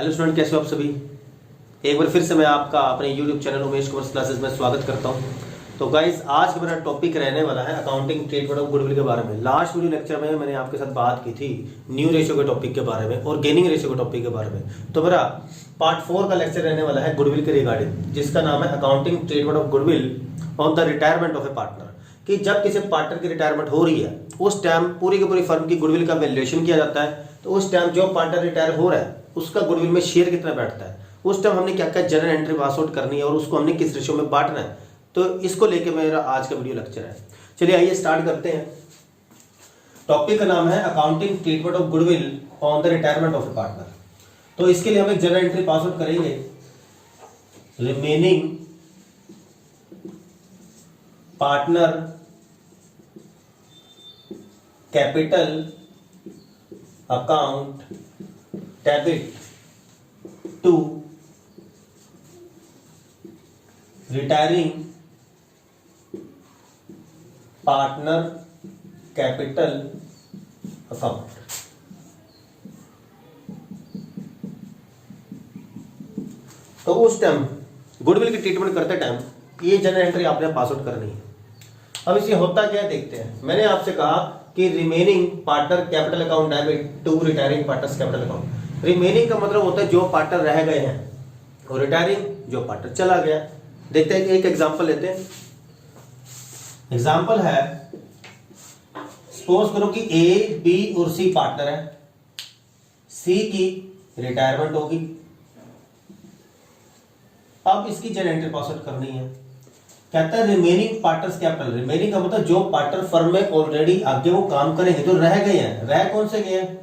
Hello student, कैसे हो आप सभी। एक बार फिर से मैं आपका अपने YouTube channel Umesh commerce classes में स्वागत करता हूं। तो गाइस, आज का मेरा टॉपिक रहने वाला है अकाउंटिंग ट्रेडमेंट ऑफ गुडविल के बारे में। लास्ट वीडियो लेक्चर में मैंने आपके साथ बात की थी न्यू रेशियो के टॉपिक के बारे में और गेनिंग रेशियो के टॉपिक के बारे में। तो मेरा पार्ट 4 का लेक्चर रहने वाला है गुडविल के रिगार्डिंग, जिसका नाम है accounting ट्रेडमेंट of goodwill on the retirement of a partner. कि जब किसी पार्टनर की रिटायरमेंट हो रही है उस टाइम पूरी की पूरी फर्म की गुडविल का वैल्यूएशन किया जाता है। तो उस टाइम जो पार्टनर रिटायर हो रहा है उसका गुडविल में शेयर कितना बैठता है, उस टाइम हमने क्या क्या जनरल एंट्री पास आउट करनी है और उसको हमने किस रेशियो में बांटना है। तो इसको लेके मेरा आज का वीडियो लेक्चर है। चलिए आइए स्टार्ट करते हैं। टॉपिक का नाम है accounting treatment of goodwill on the retirement of a partner. तो इसके लिए हम एक जनरल एंट्री पास आउट करेंगे। Remaining partner capital account debit to retiring partner capital account. तो उस टाइम गुडविल की ट्रीटमेंट करते टाइम ये जनरल एंट्री आपने पास आउट करनी है। अब इसे होता क्या है देखते हैं। मैंने आपसे कहा कि remaining partner capital account debit to retiring partners capital account. Remaining का मतलब होता है जो पार्टनर रह गए हैं और रिटायरिंग जो पार्टनर चला गया। देखते हैं कि एक एग्जांपल लेते हैं। एग्जांपल है, सपोज करो कि ए बी और सी पार्टनर है, सी की रिटायरमेंट होगी। अब इसकी जनरल एंट्री पास आउट करनी है। कहता है रिमेनिंग पार्टनर्स कैपिटल। रिमेनिंग का मतलब जो पार्टनर फर्म में ऑलरेडी आगे वो काम करेंगे, जो रह गए हैं। रह कौन से गए हैं?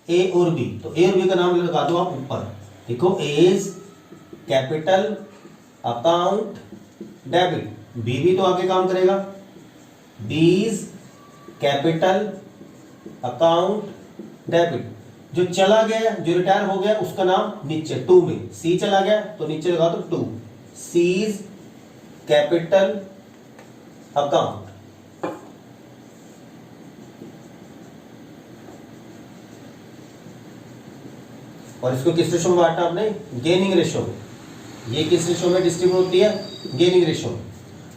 ए और बी। तो ए और बी का नाम लगा दो आप ऊपर, देखो as capital account debit. B भी तो आगे काम करेगा। बीज कैपिटल अकाउंट डेबिट। जो चला गया, जो रिटायर हो गया, उसका नाम नीचे टू में। सी चला गया तो नीचे लगा दो टू, सीज कैपिटल अकाउंट। और इसको किस रेशो में बांटा आपने? गेनिंग रेशो में। ये किस रेशो में डिस्ट्रीब्यूट होती है? गेनिंग रेशो में।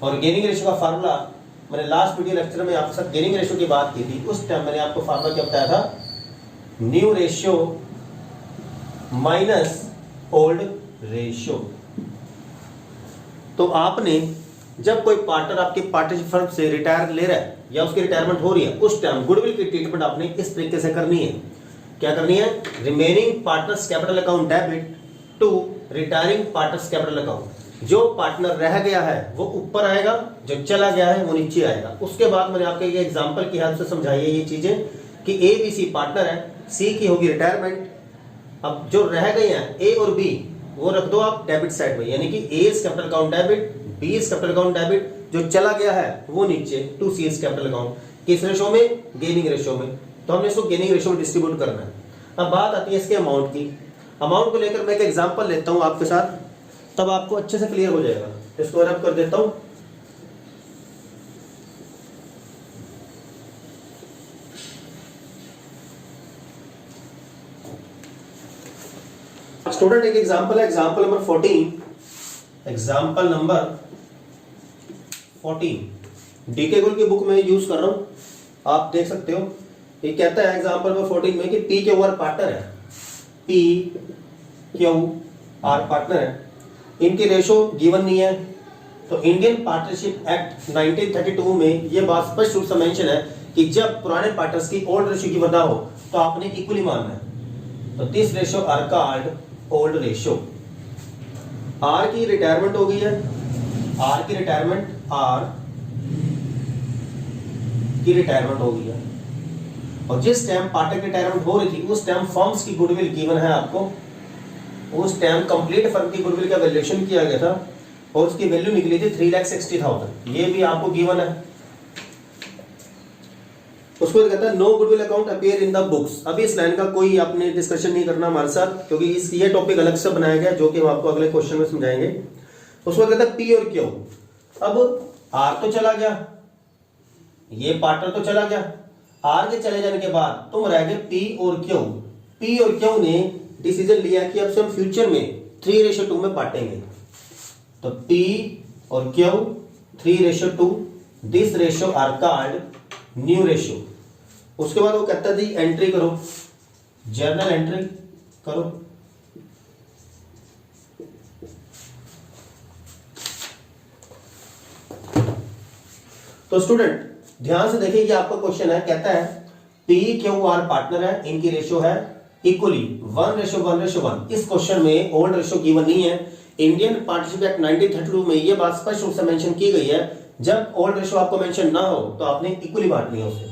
और गेनिंग रेशो का फार्मूला मैंने लास्ट वीडियो लेक्चर में आपके साथ गेनिंग रेशो की बात की थी। उस टाइम मैंने आपको फार्मूला क्या बताया था? New ratio minus old ratio. तो आपने जब कोई पार्टनर आपके पार्टनरशिप फर्म से रिटायर ले रहा है या उसकी रिटायरमेंट हो रही है, उस टाइम गुडविल की ट्रीटमेंट आपने इस तरीके से करनी है। क्या करनी है? Remaining partners capital account debit to retiring partners capital account. जो पार्टनर रह गया है वो ऊपर आएगा, जो चला गया है वो नीचे आएगा। उसके बाद मैंने आपको ये एग्जांपल की हेल्प से समझाई है ये चीजें कि ए बी सी पार्टनर है, सी की होगी रिटायरमेंट। अब जो रह गए हैं ए और बी वो रख दो आप डेबिट साइड में, यानी कि A capital account debit, B capital account debit. जो चला गया है वो नीचे टू सी कैपिटल अकाउंट। किस रेशो में? गेनिंग रेशो में। तो हमने इसको गेनिंग रेशो में डिस्ट्रीब्यूट करना है। अब बात आती है इसके अमाउंट की। अमाउंट को लेकर मैं एक एग्जांपल लेता हूं आपके साथ, तब आपको अच्छे से क्लियर हो जाएगा। इसको रब कर देता हूं। स्टूडेंट एक एग्जांपल है, example number 14। Example number 14 DK Goel की बुक में यूज कर रहा हूं, आप देख सकते हो। ये कहता है एग्जांपल नंबर 14 में कि पी क्यू आर पार्टनर है, पी क्यू आर पार्टनर है। इनकी रेशो गिवन नहीं है। तो इंडियन पार्टनरशिप एक्ट 1932 में ये बात स्पष्ट रूप से मेंशन है कि जब पुराने पार्टनर्स की ओल्ड रेशियो गिवन ना हो तो आपने इक्वली मानना है। तो this ratio are called old ratio. R की रिटायरमेंट हो गई है, आर की रिटायरमेंट, आर की रिटायरमेंट हो गई है। और जिस टाइम पार्टनर की रिटायरमेंट हो रही थी उस टाइम फर्म्स की गुडविल गिवन है आपको। उस टाइम कंप्लीट फर्म की गुडविल का वैल्यूएशन किया गया था और उसकी वैल्यू निकली थी 3,60,000। ये भी आपको गिवन है। उसको कहता है no goodwill account appear in the books. अभी इस लाइन का कोई आपने डिस्कशन नहीं करना हमारे साथ, क्योंकि ये टॉपिक अलग से बनाया गया जो कि हम आपको अगले क्वेश्चन में समझाएंगे। उसको कहता है पी और क्यू। अब आर तो चला गया, ये पार्टनर तो चला गया। आर के चले जाने के बाद तुम रह गए पी और क्यू। पी और क्यू ने डिसीजन लिया कि अब से हम फ्यूचर में 3:2 में बांटेंगे, तो P और Q 3:2, this ratio are called new ratio. उसके बाद वो कहता है जी एंट्री करो, जर्नल एंट्री करो। तो स्टूडेंट ध्यान से देखिए कि आपका क्वेश्चन है, कहता है पी क्यू आर पार्टनर है, इनकी रेशियो है इक्वली 1:1:1। इस क्वेश्चन में ओल्ड रेशियो गिवन नहीं है। इंडियन पार्टनरशिप एक्ट 1932 में ये बात स्पष्ट रूप से मेंशन की गई है, जब ओल्ड रेशियो आपको मेंशन ना हो तो आपने इक्वली बांटनी है उसे।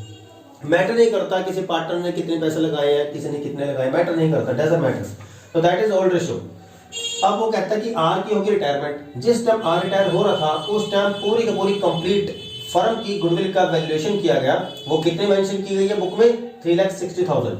मैटर नहीं करता किसी पार्टनर ने कितने पैसे लगाए हैं, किसी ने कितने लगाए, मैटर नहीं करता, डजंट मैटर। तो दैट इज ओल्ड रेशियो। अब वो कहता है कि आर की होगी रिटायरमेंट। जिस टाइम आर रिटायर हो रहा था उस टाइम पूरी की पूरी कंप्लीट फर्म की गुडविल का वैल्यूएशन किया गया, वो कितने मेंशन की गई है बुक में, 3,60,000।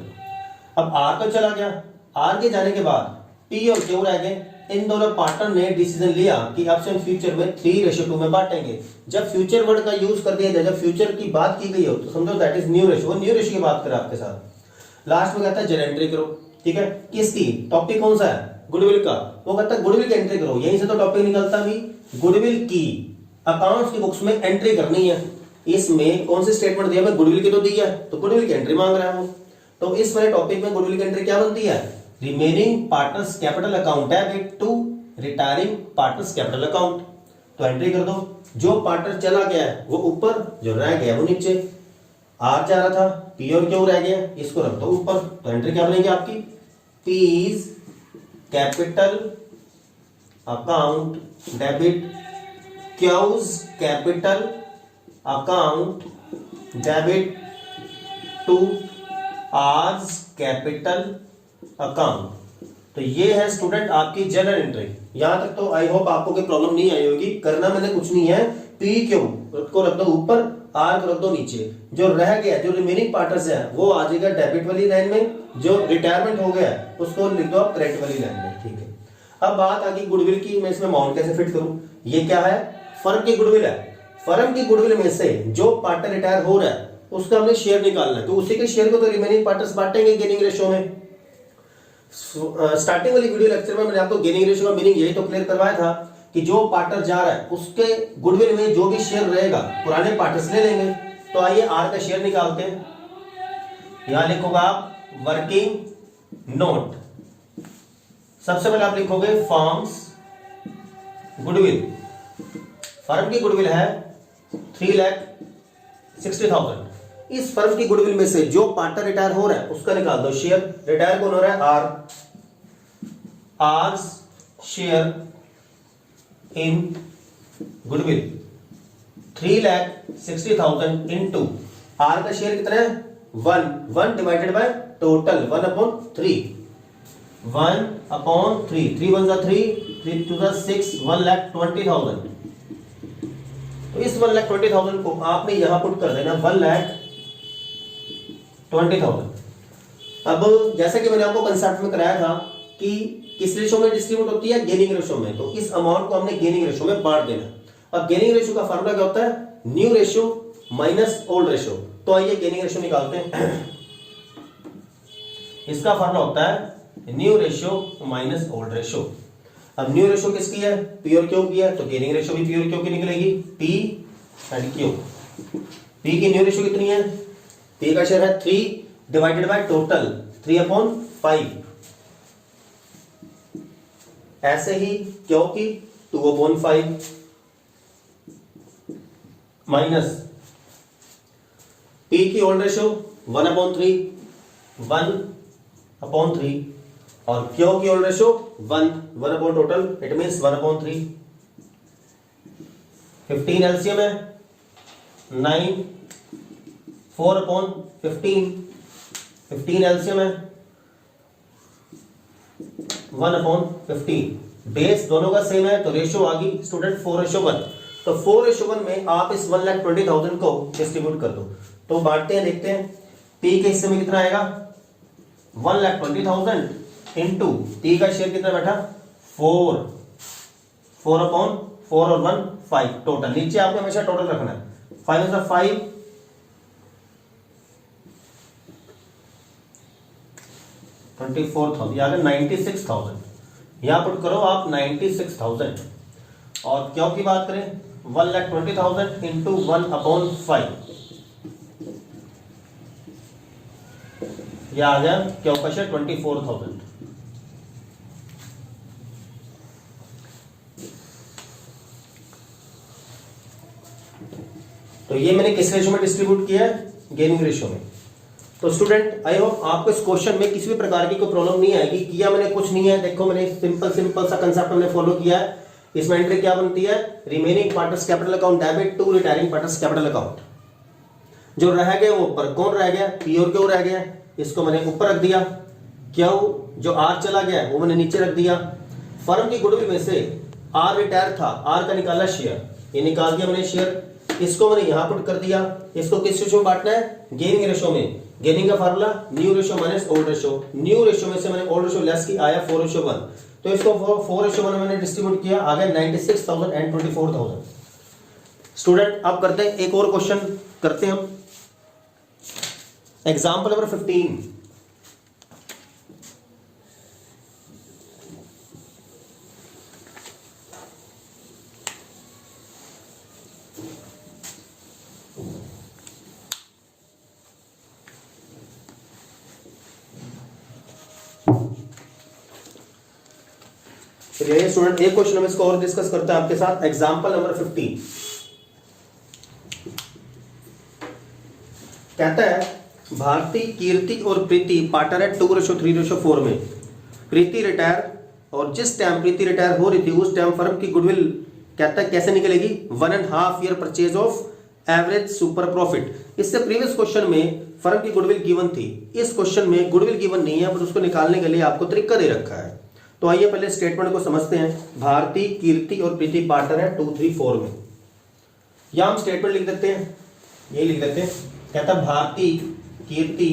अब आर तो चला गया, आर के जाने के बाद पी और क्यू रह गए। इन दोनों पार्टनर ने डिसीजन लिया कि अब से हम फ्यूचर में 3:2 में बांटेंगे। जब फ्यूचर वर्ड का यूज कर दिया जाए, जब फ्यूचर की बात की गई हो तो समझो that is new ratio. New ratio की बात करें आपके साथ। लास्ट में कहता है जर्नल एंट्री करो, ठीक है। किसकी टॉपिक कौन सा है, गुडविल का। वो कहता है गुडविल की एंट्री करो, यहीं से तो टॉपिक निकलता भी, गुडविल की अकाउंट्स की बुक्स में एंट्री करनी है। इसमें कौन सी स्टेटमेंट दिया है, गुडविल की तो दी है, तो गुडविल की एंट्री मांग रहा है वो। तो इस वाले टॉपिक में गुडविल की एंट्री क्या बनती है, remaining partners capital account debit to retiring partners capital account. तो एंट्री कर दो, जो पार्टनर चला गया है वो ऊपर, जो रह गया वो नीचे। आर जा रहा था, पी और क्यू रह गया, इसको रख दो ऊपर। तो एंट्री क्या बनेगी आपकी, P's capital account debit, Q's capital account debit to R's capital account. तो ये है स्टूडेंट आपकी जनरल एंट्री। यहां तक तो आई होप आपको कोई प्रॉब्लम नहीं आई होगी। करना मैंने कुछ नहीं है, पी क्यू को रख दो ऊपर, आर को रख दो नीचे। जो रह गया, जो रिमेनिंग पार्टनर्स है वो आ जाएगा डेबिट वाली लाइन में, जो रिटायरमेंट हो गया उसको लिख दो आप क्रेडिट वाली लाइन में, ठीक है। अब बात आ गई गुडविल की, मैं इसमें अमाउंट कैसे फिट करूं। ये क्या है, फर्म की गुडविल है। फर्म की गुडविल में से जो पार्टनर रिटायर हो रहा है उसका हमने शेयर निकालना है, तो उसी के शेयर को तो रिमेनिंग पार्टनर्स बांटेंगे गेनिंग रेशियो में। स्टार्टिंग वाली वीडियो लेक्चर में मैंने आपको गेनिंग रेशियो का मीनिंग यही तो क्लियर करवाया था कि जो पार्टनर जा रहा है उसके गुडविल में जो भी शेयर रहेगा पुराने पार्टनर्स ले लेंगे। तो आइए आर का शेयर निकालते हैं। यहां लिखोगे आप वर्किंग नोट। सबसे पहले आप लिखोगे फर्म्स गुडविल। फर्म की गुडविल है 3,60,000। इस फर्म की गुडविल में से जो पार्टनर रिटायर हो रहा है उसका निकाल दो शेयर। रिटायर कौन हो रहा है, R. R's share in goodwill 3,60,000 into R का शेयर कितना है, 1 डिवाइडेड बाय टोटल 1/3। 1/3, 3 1 3, 3 2 6, 1,20,000। तो इस 1,20,000 को आपने यहां पुट कर देना 1,20,000। अब जैसा कि मैंने आपको कंसेप्ट में कराया था कि किस रेशो में डिस्ट्रीब्यूट होती है, गेनिंग रेशो में। तो इस अमाउंट को हमने गेनिंग रेशो में बांट देना। अब गेनिंग रेशो का फार्मूला क्या होता है, new ratio minus old ratio. तो आइए गेनिंग रेशो निकालते हैं। इसका फार्मूला होता है new ratio minus old ratio. अब न्यू रेशो किसकी है, पी और क्यू की है, तो गेनिंग रेशो भी पी और क्यू की निकलेगी, पी एंड क्यू। पी की न्यू रेशो कितनी है, पी का शेयर है 3 डिवाइडेड बाय टोटल 3/5। ऐसे ही क्यू की 2/5 माइनस पी की ओल्ड रेशो 1/3 और क्यू की old ratio 1 upon total, it means 1/3। 15 LCM है 9, 4/15, 15 एलसीएम है 1/15। बेस दोनों का सेम है तो रेशो आ गई स्टूडेंट 4:1। तो 4:1 में आप इस 1,20,000 को डिस्ट्रीब्यूट कर दो। तो बांटते हैं, देखते हैं पी के हिस्से में कितना आएगा, 1,20,000 इंटू पी का शेयर कितना बैठा 4/4 और 1 5 टोटल। नीचे आपको हमेशा टोटल रखना है, 5 is 5, 5 24,000, यहाँ 96,000, यहाँ पुट करो आप 96,000। और क्यों की बात करें 1,20,000 इंटू 1/5, यह आ गया क्यों क्वेश्चन 24,000। तो ये मैंने किस रेशो में डिस्ट्रीब्यूट किया है, गेनिंग रेशो में। तो स्टूडेंट आई होप आपको इस क्वेश्चन में किसी भी प्रकार की कोई प्रॉब्लम नहीं आएगी। किया मैंने कुछ नहीं है, देखो मैंने सिंपल सा कंसेप्ट मैंने फॉलो किया है। इसमें एंट्री क्या बनती है, remaining partners capital account debit to retiring partners capital account. जो रह गए वो ऊपर, कौन रह गया, पी और क्यू रह गया, इसको मैंने ऊपर रख दिया। क्यों, जो आर चला गया वो मैंने नीचे रख दिया। फर्म की गुडविल में से आर रिटायर था, आर का निकाला शेयर, ये निकाल दिया मैंने शेयर, इसको मैंने यहां पुट कर दिया। इसको किस रेशो में बांटना है, गेनिंग रेशो में। गेनिंग का formula new ratio minus old ratio. New ratio में से मैंने ओल्ड रेशो लेस की, आया 4:1। तो इसको 4:1 मैंने डिस्ट्रीब्यूट किया, आ गया 96,000 एंड 24,000। स्टूडेंट अब करते हैं एक और क्वेश्चन करते हैं हम। Example number 15। चलिए स्टूडेंट एक क्वेश्चन हम इसको और डिस्कस करते हैं आपके साथ। एग्जाम्पल नंबर 15 कहता है भारती, कीर्ति और प्रीति पार्टनर है 2:3:4 में। प्रीति रिटायर, और जिस टाइम प्रीति रिटायर हो रही थी उस टाइम फर्म की गुडविल कहता है कैसे निकलेगी, 1.5 year purchase of average super profit. इससे प्रीवियस क्वेश्चन में फर्म की गुडविल गिवन थी, इस क्वेश्चन में गुडविल गिवन नहीं है, पर उसको निकालने के लिए आपको तरीका दे रखा है। तो आइए पहले स्टेटमेंट को समझते हैं। भारती, कीर्ति और प्रीति पार्टनर है 2-3-4 में। या हम स्टेटमेंट लिख देते हैं, ये लिख देते हैं, कहता है भारती, कीर्ति,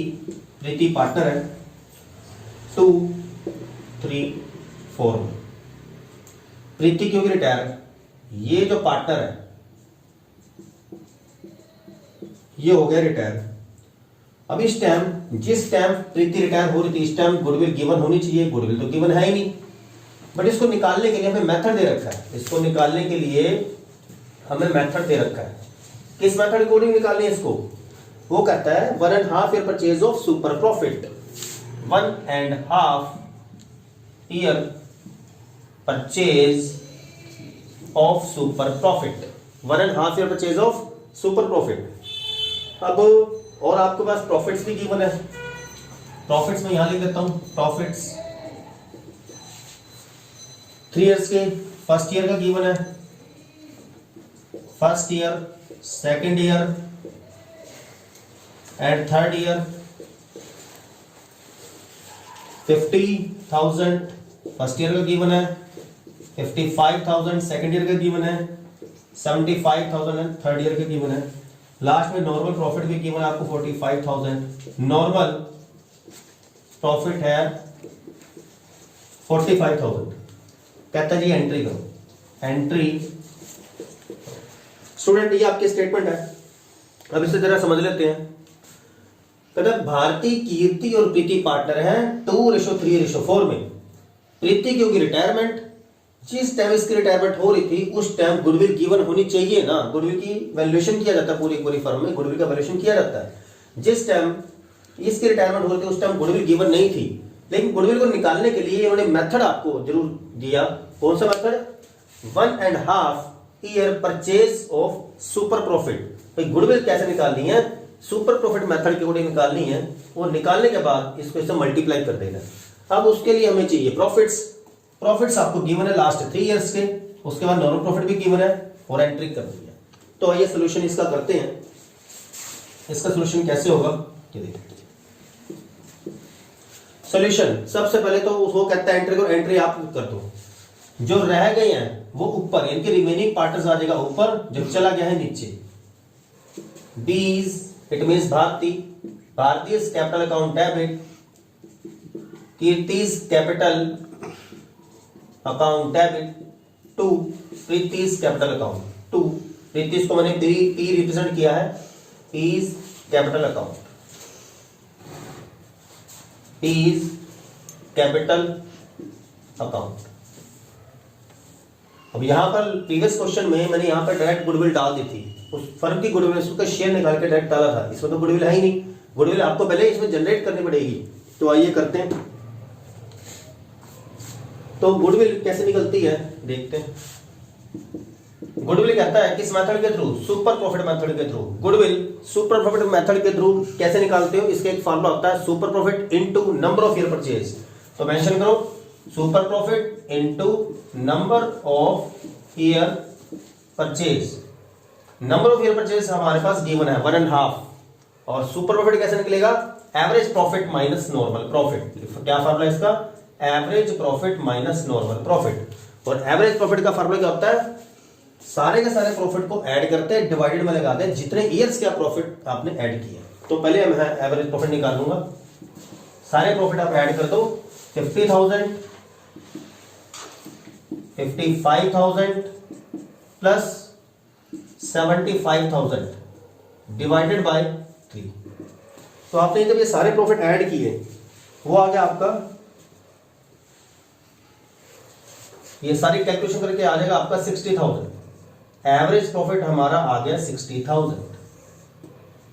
प्रीति पार्टनर है 2-3-4 में। प्रीति क्योंकि रिटायर, ये जो पार्टनर है ये हो गया रिटायर। अब इस टाइम, जिस टाइम प्रीति रिटायर हो रही थी इस टाइम गुडविल गिवन होनी चाहिए, गुडविल तो गिवन है ही नहीं। बट इसको निकालने के लिए हमें मेथड दे रखा है, इसको निकालने के लिए हमें मेथड दे रखा है। किस मेथड अकॉर्डिंग निकालनी है इसको, वो कहता है 1.5 year purchase of super profit. 1.5 year purchase of super profit, 1.5 year purchase of super profit. अब और आपके पास प्रॉफिट्स भी गिवन है, प्रॉफिट्स में यहां लिख देता हूं, प्रॉफिट्स 3 इयर्स के, फर्स्ट ईयर का गिवन है, first year, second year and third year. 50,000 first year का गिवन है, 55,000 सेकंड ईयर का गिवन है, 75,000 थर्ड ईयर का गिवन है। लास्ट में नॉर्मल प्रॉफिट भी गिवन है आपको 45,000। नॉर्मल प्रॉफिट है 45,000। कहता है जी एंट्री करो, एंट्री। स्टूडेंट ये आपकी स्टेटमेंट है, अब इसे जरा समझ लेते हैं। कहता है भारती, कीर्ति और प्रीति पार्टनर है 2:3:4 में। प्रीति क्योंकि रिटायरमेंट, जिस टाइम इसकी रिटायरमेंट हो रही थी उस टाइम गुडविल गिवन होनी चाहिए ना, गुडविल की वैल्यूएशन किया जाता है, पूरी फर्म में गुडविल का वैल्यूएशन किया जाता है। जिस टाइम इसकी रिटायरमेंट हो रही थी उस टाइम गुडविल गिवन नहीं थी, लेकिन गुडविल को निकालने के लिए उन्होंने मेथड आपको जरूर दिया। कौन सा method, 1.5 year purchase of super profit. भाई गुडविल कैसे निकालनी है, सुपर प्रॉफिट मेथड के अकॉर्डिंग निकालनी है। वो निकालने के बाद इसको इससे मल्टीप्लाई कर देना। अब उसके लिए हमें चाहिए प्रॉफिट्स। प्रॉफिट्स आपको गिवन है लास्ट 3 इयर्स के, उसके बाद नॉर्मल प्रॉफिट भी गिवन है और एंट्री कर दी है। तो आइए सोल्यूशन इसका करते हैं। इसका सोल्यूशन कैसे होगा ये देखिए। सोल्यूशन सबसे पहले तो वो कहता है एंट्री को, एंट्री आप कर दो। जो रह गए हैं वो ऊपर, इनके रिमेनिंग पार्टनर्स आ जाएगा ऊपर, जो चला गया है नीचे। B's it means Bharti, Bharti's capital account debit, Kirti's capital account debit to Preeti's capital account. To Preeti's को मैंने पी रिप्रेजेंट किया है, P's capital account, P's capital account. अब यहां पर प्रीवियस क्वेश्चन में मैंने यहां पर डायरेक्ट गुडविल डाल दी थी, उस फर्म की गुडविल उसका शेयर निकाल के डायरेक्ट डाला था। इसमें तो गुडविल है ही नहीं, गुडविल आपको पहले इसमें जनरेट करनी पड़ेगी। तो आइए करते हैं। तो गुडविल कैसे निकलती है देखते हैं। गुडविल कहता है किस मेथड के थ्रू, सुपर प्रॉफिट मेथड के through. Goodwill super profit method के थ्रू कैसे निकालते हो, इसका एक फार्मूला होता है super profit into number of year purchase. तो मेंशन करो super profit into number of year purchase. Number of year purchase हमारे पास गिवन है 1.5, और सुपर प्रॉफिट कैसे निकलेगा, average profit minus normal profit. क्या फार्मूला इसका, average profit minus normal profit. और एवरेज प्रॉफिट का फार्मूला क्या होता है, सारे के सारे प्रॉफिट को ऐड करते हैं, डिवाइडेड में लगाते हैं जितने ईयर्स का प्रॉफिट आपने ऐड किया। तो पहले मैं एवरेज प्रॉफिट निकाल लूंगा। सारे प्रॉफिट आप ऐड कर दो, 50,000, 55,000 प्लस 75,000 डिवाइडेड बाय 3। तो आपने जब ये सारे प्रॉफिट ऐड किए, वो आ गया आपका, ये सारी कैलकुलेशन करके आ जाएगा आपका 60,000। एवरेज प्रॉफिट हमारा आ गया 60,000।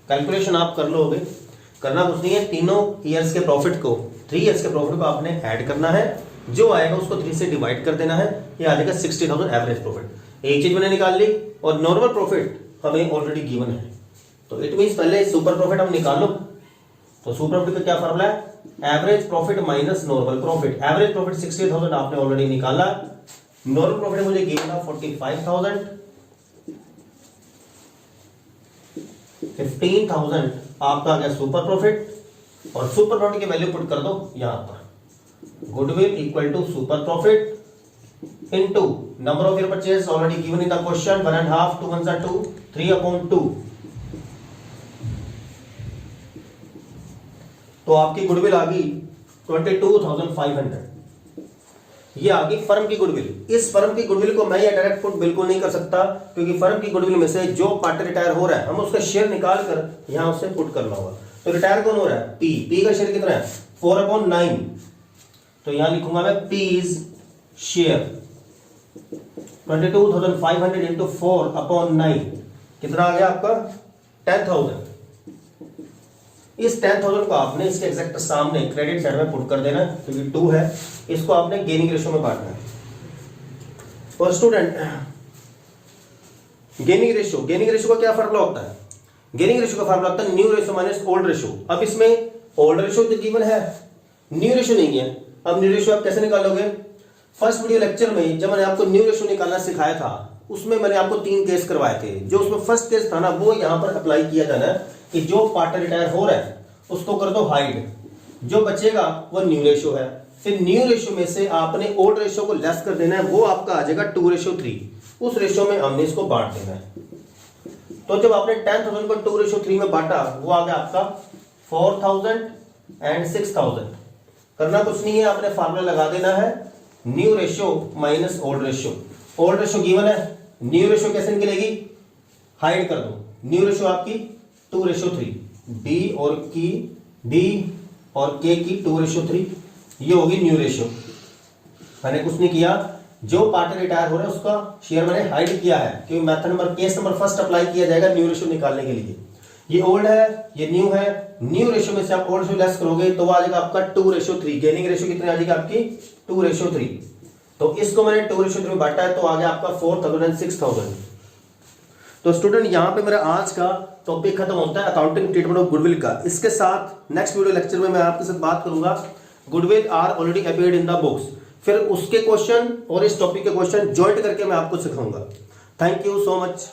कैलकुलेशन आप कर लोगे, करना कुछ नहीं है, तीनों ईयर्स के प्रॉफिट को, 3 ईयर्स के प्रॉफिट को आपने ऐड करना है, जो आएगा उसको 3 से डिवाइड कर देना है, ये आ जाएगा 60,000 एवरेज प्रॉफिट। एक चीज मैंने निकाल ली, और नॉर्मल प्रॉफिट हमें ऑलरेडी गिवन है। तो इट मींस पहले सुपर प्रॉफिट हम निकाल लो। तो सुपर प्रॉफिट का क्या फार्मूला है, average profit minus normal profit. Average profit 60,000 आपने ऑलरेडी निकाला, नॉर्मल प्रॉफिट मुझे गिवन था 45,000, 15,000 आपका आ गया सुपर प्रॉफिट, और सुपर प्रॉफिट की वैल्यू पुट कर दो यहां पर, goodwill equal to super profit into number of year purchase already given in the question, 1.5, 2 1 2, 3/2। तो आपकी गुडविल आ गई 22,500। ये आ गई फर्म की गुडविल। इस फर्म की गुडविल को मैं ये डायरेक्ट पुट बिल्कुल नहीं कर सकता, क्योंककि फर्म की गुडविल में से जो पार्टनर रिटायर हो रहा है, हम उसका शेयर निकाल कर यहां उससे पुट करना होगा। तो रिटायर कौन हो रहा है, पी का शेयर कितना है, 4/9। तो यहां लिखूंगा मैं पीज शेयर 22,500 इंटू 4/9 कितना आ गया आपका, 10,000। इस 10,000 को आपने इसके एग्जैक्ट सामने क्रेडिट साइड में पुट कर देना है, क्योंकि 2 है, इसको आपने गेनिंग रेशियो में बांटना है। और स्टूडेंट, गेनिंग रेशियो का क्या फार्मूला होता है, गेनिंग रेशियो का फार्मूला होता है new ratio minus old ratio. अब इसमें ओल्ड रेशियो तो गिवन है, न्यू रेशियो नहीं है। अब न्यू रेशियो आप कैसे निकालोगे, फर्स्ट वीडियो लेक्चर में जब मैंने आपको न्यू रेशियो निकालना सिखाया था, उसमें मैंने आपको 3 केस करवाए थे। जो उसमें फर्स्ट केस था ना, वो यहां पर अप्लाई किया जाना है कि जो पार्टनर रिटायर हो रहा है उसको कर दो हाइड, जो बचेगा वो न्यू रेशियो है। फिर न्यू रेशियो में से आपने ओल्ड रेशियो को लेस कर देना है, वो आपका आ जाएगा 2:3। उस रेशियो में हमने इसको बांट देना है। तो जब आपने 10,000 को 2:3 में बांटा, वो आ गया आपका 4,000 एंड 6,000। करना कुछ नहीं है, आपने फार्मूला लगा देना है new ratio minus old ratio. Old ratio given है, न्यू रेशियो कैसे निकलेगी, हाइड कर दो। न्यू रेशियो आपकी 2:3, डी और के की 2:3, ये होगी न्यू रेशियो। मैंने कुछ नहीं किया, जो पार्टनर रिटायर हो रहा है उसका शेयर मैंने हाइड किया है, क्योंकि method number case number first apply किया जाएगा न्यू रेशियो निकालने के लिए। ये ओल्ड है, ये न्यू है, न्यू रेशियो में से आप ओल्ड रेशियो लेस करोगे तो आ जाएगा आपका 2:3। गेनिंग रेशियो कितनी आ जाएगी आपकी, 2:3। तो इसको मैंने 2:3 में बांटा है, तो आ गया आपका 4,000 एंड 6,000। तो स्टूडेंट, यहां पे मेरा आज का टॉपिक खत्म होता है अकाउंटिंग ट्रीटमेंट ऑफ गुडविल का। इसके साथ नेक्स्ट वीडियो लेक्चर में मैं आपके साथ बात करूंगा goodwill are already appeared in the books. फिर उसके क्वेश्चन और इस टॉपिक के क्वेश्चन ज्वाइंट करके मैं आपको सिखाऊंगा। Thank you so much.